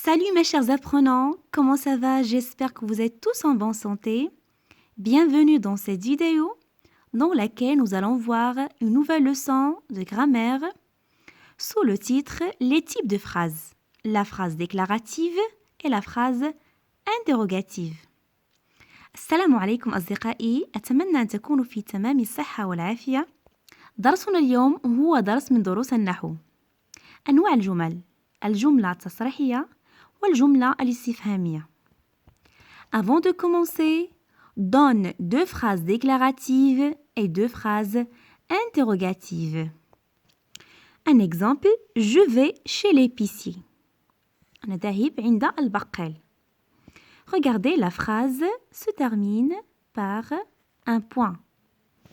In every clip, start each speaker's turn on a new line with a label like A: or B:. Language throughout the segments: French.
A: Salut mes chers apprenants, comment ça va? J'espère que vous êtes tous en bonne santé. Bienvenue dans cette vidéo dans laquelle nous allons voir une nouvelle leçon de grammaire sous le titre Les types de phrases, la phrase déclarative et la phrase interrogative. السلام عليكم أصدقائي، أتمنى أن تكونوا في تمام الصحة والعافية. درسنا اليوم هو درس من دروس النحو. أنواع الجمل، الجملة التصريحية والجملة الاستفهامية. Avant de commencer, donne deux phrases déclaratives et deux phrases interrogatives. Un exemple, je vais chez l'épicier. أنا ذاهب عند البقال. Regardez, la phrase se termine par un point.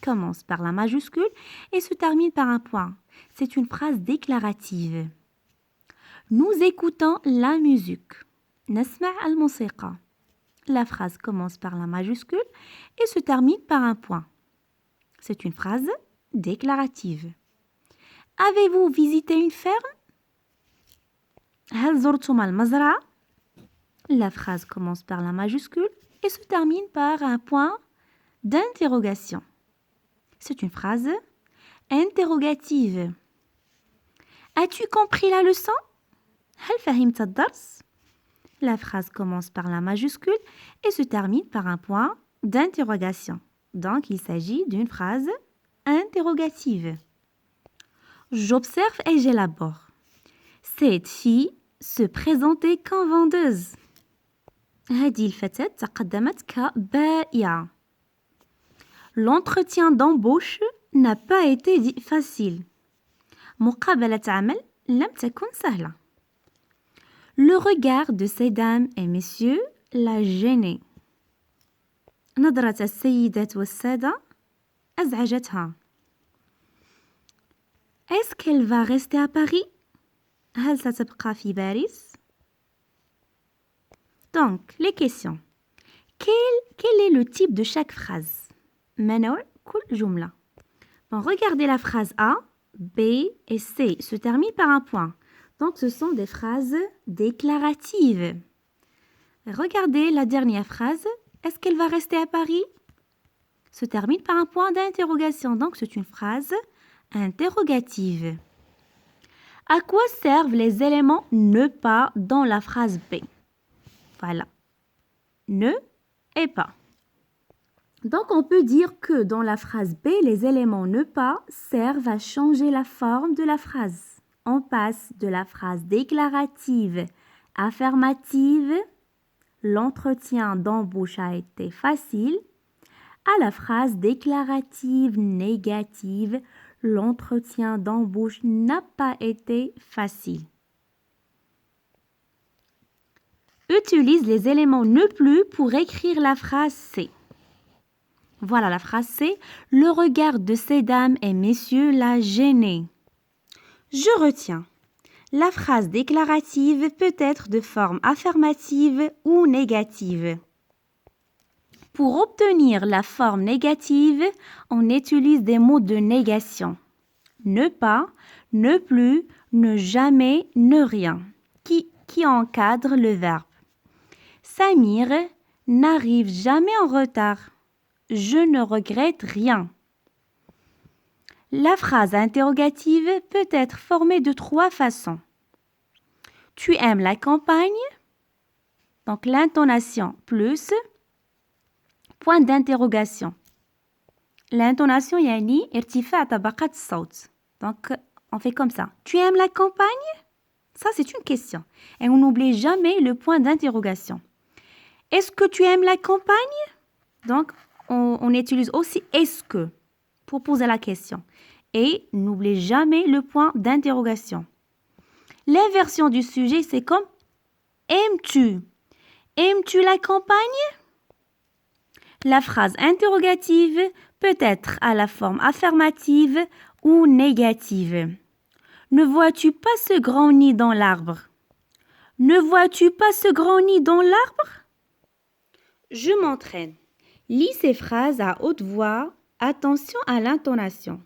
A: Commence par la majuscule et se termine par un point. C'est une phrase déclarative. Nous écoutons la musique. نسمع الموسيقى. La phrase commence par la majuscule et se termine par un point. C'est une phrase déclarative. Avez-vous visité une ferme? هل زرتم المزرعة? La phrase commence par la majuscule et se termine par un point d'interrogation. C'est une phrase interrogative. As-tu compris la leçon? هل فهمت الدرس? La phrase commence par la majuscule et se termine par un point d'interrogation. Donc, il s'agit d'une phrase interrogative. J'observe et j'élabore. Cette fille se présentait comme vendeuse. هذه الفتاة تقدمت كبائعة. L'entretien d'embauche n'a pas été facile. مقابلة عمل لم تكن سهلة. Le regard de ces dames et messieurs l'a gêné. نظرة السيدات والسادة أزعجتها. Est-ce qu'elle va rester à Paris? هل ستبقى في باريس؟ Donc, les questions. Quel est le type de chaque phrase? ما نوع كل جملة. Bon, regardez la phrase A, B et C se terminent par un point. Donc, ce sont des phrases déclaratives. Regardez la dernière phrase. Est-ce qu'elle va rester à Paris? Se termine par un point d'interrogation. Donc, c'est une phrase interrogative. À quoi servent les éléments ne pas dans la phrase B? Voilà. Ne et pas. Donc, on peut dire que dans la phrase B, les éléments ne pas servent à changer la forme de la phrase. On passe de la phrase déclarative affirmative, l'entretien d'embauche a été facile, à la phrase déclarative négative, l'entretien d'embauche n'a pas été facile. Utilise les éléments ne plus pour écrire la phrase C. Voilà la phrase C. Le regard de ces dames et messieurs l'a gêné. Je retiens. La phrase déclarative peut être de forme affirmative ou négative. Pour obtenir la forme négative, on utilise des mots de négation. Ne pas, ne plus, ne jamais, ne rien, qui encadrent le verbe. Samir n'arrive jamais en retard. Je ne regrette rien. La phrase interrogative peut être formée de trois façons. Tu aimes la campagne? Donc l'intonation plus point d'interrogation. L'intonation يعني ارتفاع طبقات الصوت. Donc on fait comme ça. Tu aimes la campagne? Ça c'est une question. Et on n'oublie jamais le point d'interrogation. Est-ce que tu aimes la campagne? Donc on utilise aussi est-ce que pour poser la question. Et n'oublie jamais le point d'interrogation. L'inversion du sujet, c'est comme aimes-tu? Aimes-tu la campagne? La phrase interrogative peut être à la forme affirmative ou négative. Ne vois-tu pas ce grand nid dans l'arbre? Ne vois-tu pas ce grand nid dans l'arbre? Je m'entraîne. Lis ces phrases à haute voix. Attention à l'intonation.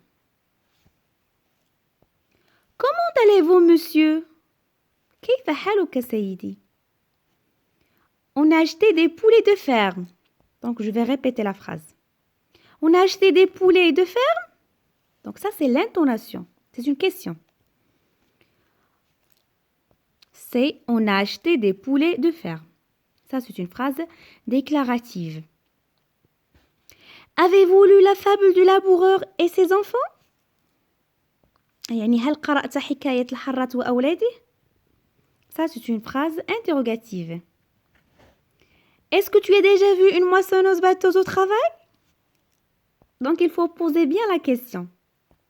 A: Comment allez-vous, monsieur? كيف حالك سيدي؟ On a acheté des poulets de ferme. Donc, je vais répéter la phrase. On a acheté des poulets de ferme. Donc, ça, c'est l'intonation. C'est une question. C'est on a acheté des poulets de ferme. Ça, c'est une phrase déclarative. Avez-vous lu la fable du laboureur et ses enfants? يعني هل قرأت حكاية الحرة وأولاده? Ça, c'est une phrase interrogative. Est-ce que tu as déjà vu une moissonneuse batteuse au travail? Donc, il faut poser bien la question.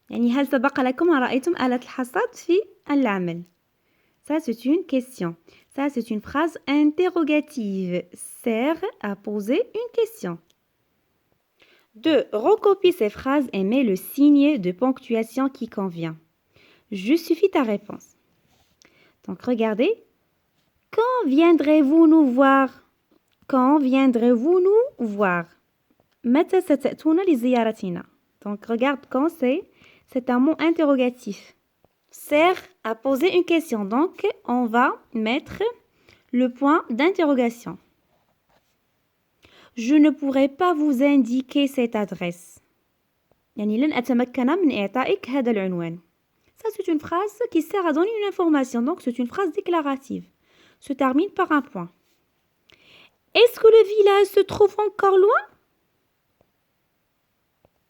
A: يعني هل سبق لكم أن رأيتم آلة الحصاد في العمل? Ça, c'est une question. Ça, c'est une phrase interrogative. Sert à poser une question. 2. Recopie ces phrases et mets le signe de ponctuation qui convient. Justifie ta réponse. Donc, regardez. Quand viendrez-vous nous voir? Quand viendrez-vous nous voir? متى ستأتون لزيارتنا? Donc, regarde quand c'est un mot interrogatif. Sert à poser une question. Donc, on va mettre le point d'interrogation. Je ne pourrai pas vous indiquer cette adresse. يعني لن أتمكن من إعطائك هذا العنوان. Ça, c'est une phrase qui sert à donner une information. Donc, c'est une phrase déclarative. Se termine par un point. Est-ce que le village se trouve encore loin?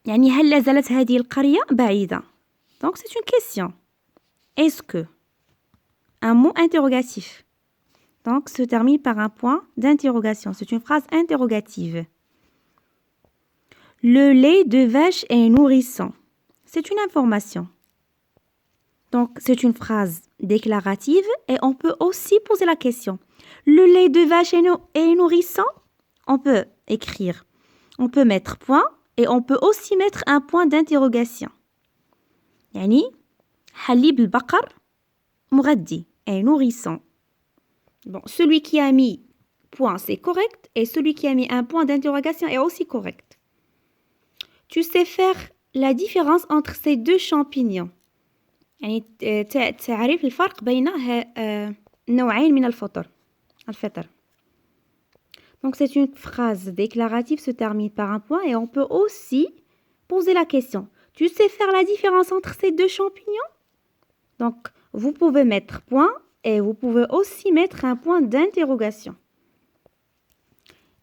A: يعني هل لا زالت هذه القرية بعيدة? Donc, c'est une question. Est-ce que? Un mot interrogatif. Donc, se termine par un point d'interrogation. C'est une phrase interrogative. Le lait de vache est nourrissant. C'est une information. Donc, c'est une phrase déclarative et on peut aussi poser la question. Le lait de vache est nourrissant? On peut écrire. On peut mettre point et on peut aussi mettre un point d'interrogation. يعني حليب البقر مغذي est nourrissant. Bon, celui qui a mis point, c'est correct. Et celui qui a mis un point d'interrogation est aussi correct. Tu sais faire la différence entre ces deux champignons. يعني تعرف الفرق بين نوعين من الفطر. Donc, c'est une phrase déclarative, se termine par un point. Et on peut aussi poser la question. Tu sais faire la différence entre ces deux champignons? Donc, vous pouvez mettre point. Et vous pouvez aussi mettre un point d'interrogation.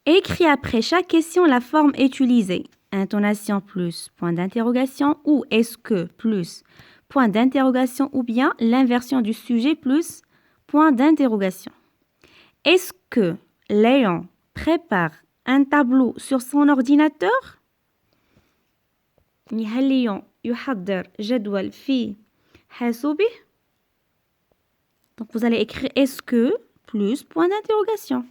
A: Écris après chaque question la forme utilisée. Intonation plus point d'interrogation ou est-ce que plus point d'interrogation ou bien l'inversion du sujet plus point d'interrogation. Est-ce que Léon prépare un tableau sur son ordinateur? هل ليون يحضر جدول في حاسوبه? Donc, vous allez écrire est-ce que plus point d'interrogation.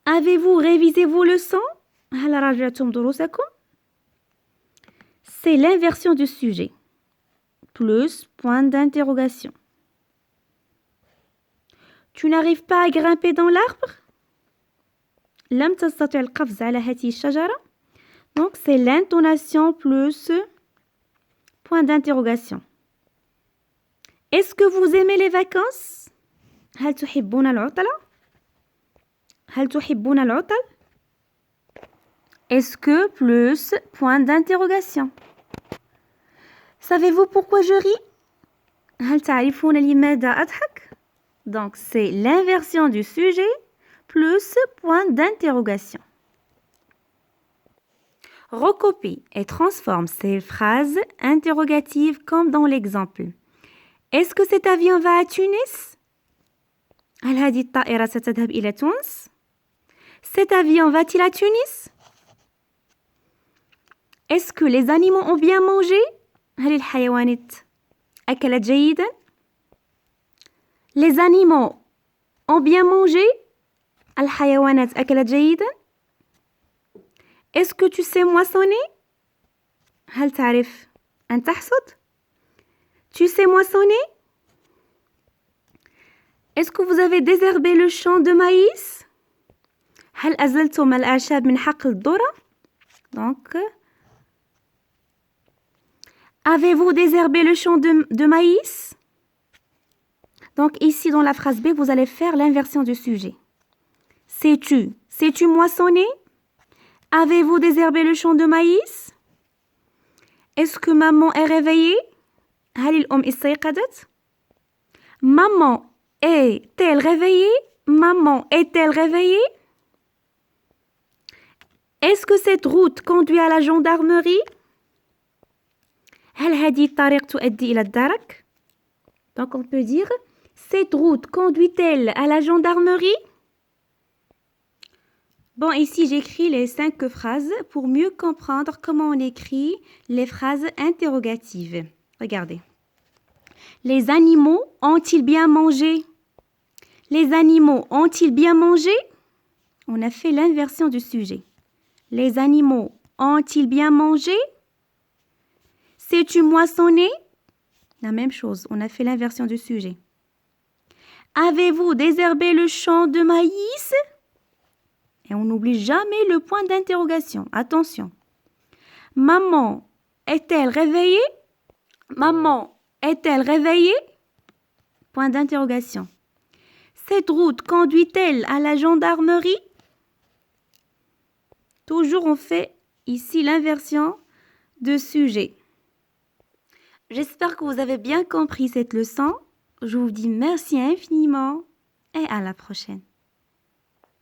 A: Avez-vous révisé vos leçons? هل راجعتم دروسكم? C'est l'inversion du sujet. Plus point d'interrogation. Tu n'arrives pas à grimper dans l'arbre? لم تستطع القفز على هذه الشجرة? Donc, c'est l'intonation plus point d'interrogation. Est-ce que vous aimez les vacances? هل تحبون العطلة؟ هل تحبون العطل؟ Est-ce que plus point d'interrogation. Savez-vous pourquoi je ris? هل تعرفون لماذا أضحك? Donc, c'est l'inversion du sujet plus point d'interrogation. Recopie et transforme ces phrases interrogatives comme dans l'exemple. Est-ce que cet avion va à Tunis? هل هذه الطائرة ستذهب إلى تونس؟ Cet avion va-t-il à Tunis? Est-ce que les animaux ont bien mangé? هل الحيوانات أكلت جيدا؟ Les animaux ont bien mangé? الحيوانات أكلت جيدا؟ Est-ce que tu sais moissonner? هل تعرف أن تحصد؟ Tu sais moissonner? Est-ce que vous avez désherbé le champ de maïs? هل أزلتم الأعشاب من حقل الذرة? Donc, avez-vous désherbé le champ de maïs? Donc, ici, dans la phrase B, vous allez faire l'inversion du sujet. Sais-tu? Sais-tu moissonner? Avez-vous désherbé le champ de maïs? Est-ce que maman est réveillée? هل الأم استيقظت? Maman est-elle réveillée? Maman est-elle réveillée? Est-ce que cette route conduit à la gendarmerie? هل هذه الطريق تؤدي إلى الدرك? Donc on peut dire cette route conduit-elle à la gendarmerie? Bon, ici j'écris les 5 phrases pour mieux comprendre comment on écrit les phrases interrogatives. Regardez. Les animaux ont-ils bien mangé? Les animaux ont-ils bien mangé? On a fait l'inversion du sujet. Les animaux ont-ils bien mangé? Sais-tu moissonner? La même chose, on a fait l'inversion du sujet. Avez-vous désherbé le champ de maïs? Et on n'oublie jamais le point d'interrogation. Attention. Maman est-elle réveillée? Maman est-elle réveillée? Point d'interrogation. Cette route conduit-elle à la gendarmerie? Toujours on fait ici l'inversion de sujet. J'espère que vous avez bien compris cette leçon. Je vous dis merci infiniment et à la prochaine.